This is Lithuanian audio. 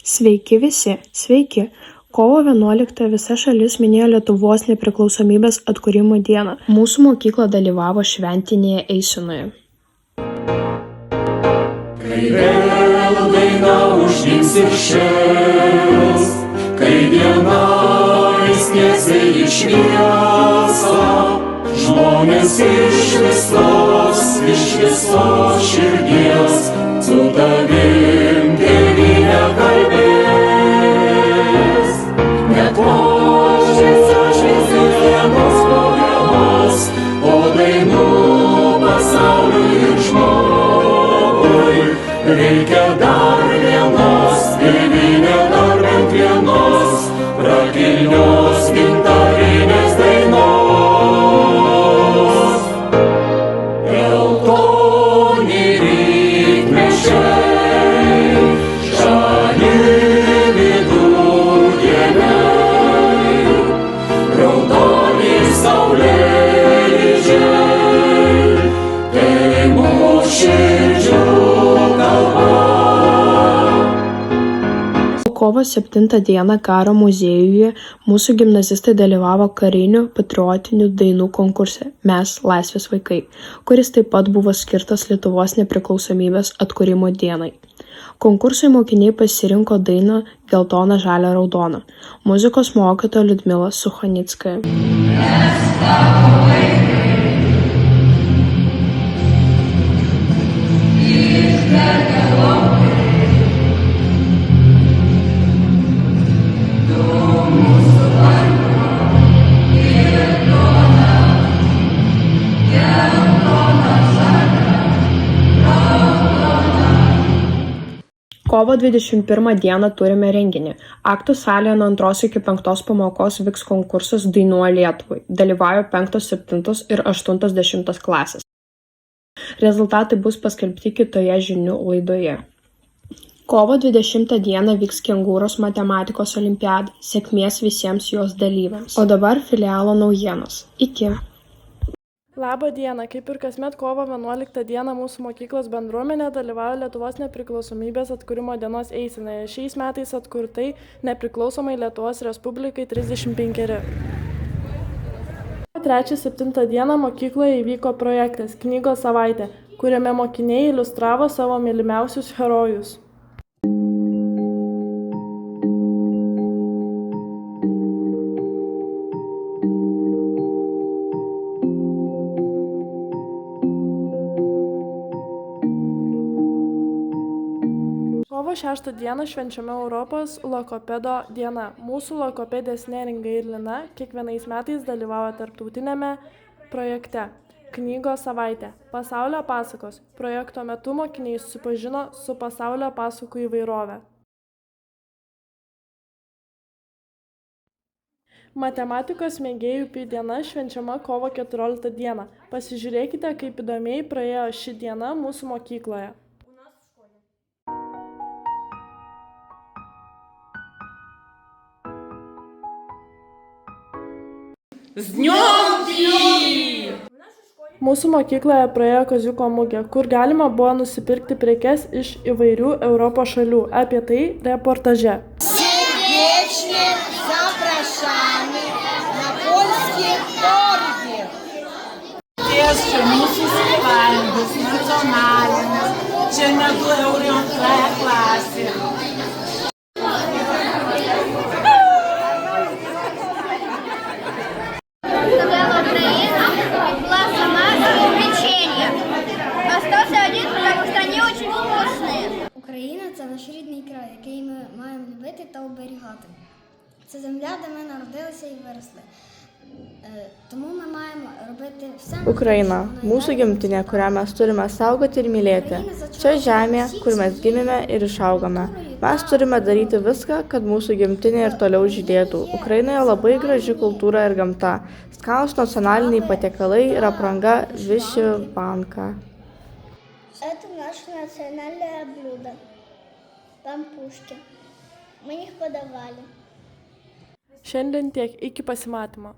Sveiki visi, sveiki. Kovo 11 visa šalis minėjo Lietuvos nepriklausomybės atkūrimo dieną. Mūsų mokykla dalyvavo šventinėje eisenoje. Kai vėl daina užgims ir šėls, kai diena įsniesiai į šviesą, žmonės iš visos širdies su tavim tėvyne kalbės. Net šviesios dienos dienos, o dainų pasauliui ir žmogui reikia dar vienos, tėvyne dar bent vienos, prakilnios gintarinės dainos. Geltoni rytmečiai, žali vidudieniai, raudoni saulėlydžiai, tai mūsų širdžių kalba. Kovo 7 dieną Karo muziejuje mūsų gimnazistai dalyvavo karinių patriotinių dainų konkurse Mes laisvės vaikai, kuris taip pat buvo skirtas Lietuvos nepriklausomybės atkūrimo dienai. Konkursui mokiniai pasirinko dainą Geltona, žalia, raudona. Muzikos mokytoja Liudmila Suchanickaja. Kovo 21 dieną turime renginį. Aktų salėje nuo 2 iki 5 pamokos vyks konkursas Dainuoja Lietuvai. Dalyvauja 5, 7 ir 80 klasės. Rezultatai bus paskelbti kitoje žinių laidoje. Kovo 20 dieną vyks Kengūros matematikos olimpiada. Sėkmės visiems jos dalyviams. O dabar filialo naujienos. Iki. Labą dieną, kaip ir kasmet kovo 11 dieną mūsų mokyklos bendruomenė dalyvauja Lietuvos nepriklausomybės atkūrimo dienos eisenoje. Šiais metais atkurtai nepriklausomai Lietuvos Respublikai 35. 3-7 dieną mokykloje įvyko projektas Knygos savaitė, kuriame mokiniai iliustravo savo mylimiausius herojus. Kovo 6 dieną švenčiame Europos logopedo diena. Mūsų logopedės Neringa ir Lina kiekvienais metais dalyvauja tarptautinėme projekte Knygos savaitė. Pasaulio pasakos. Projekto metu mokiniai susipažino su pasaulio pasakų įvairove. Matematikos mėgėjų diena švenčiama kovo 14 dieną. Pasižiūrėkite, kaip įdomiai praėjo ši diena mūsų mokykloje. Mūsų mokykloje praėjo Kaziuko mugė, kur galima buvo nusipirkti prekes iš įvairių Europos šalių. Apie tai reportaže. Serdecznie zapraszamy na polskie targi. Čia mūsų sąjungos nacionalinės, čia negu Eurionkloje klasė. Україна – це наш рідний край, який ми маємо любити та оберігати. Це земля, де ми народилися і виросли. Тому ми маємо робити все. Ukraina – mūsų gimtinė, kurią mes turime saugoti ir mylėti. Čia žemė, kur mes gimėme ir išaugome. Mes turime daryti viską, kad mūsų gimtinė ir toliau žydėtų. Ukrainoje labai graži kultūra ir gamta. Skanūs nacionaliniai patiekalai ir apranga вишиванка. Это наше национальное блюдо. Пампушки. Мы их подавали. Šiandien tiek, iki pasimatymo.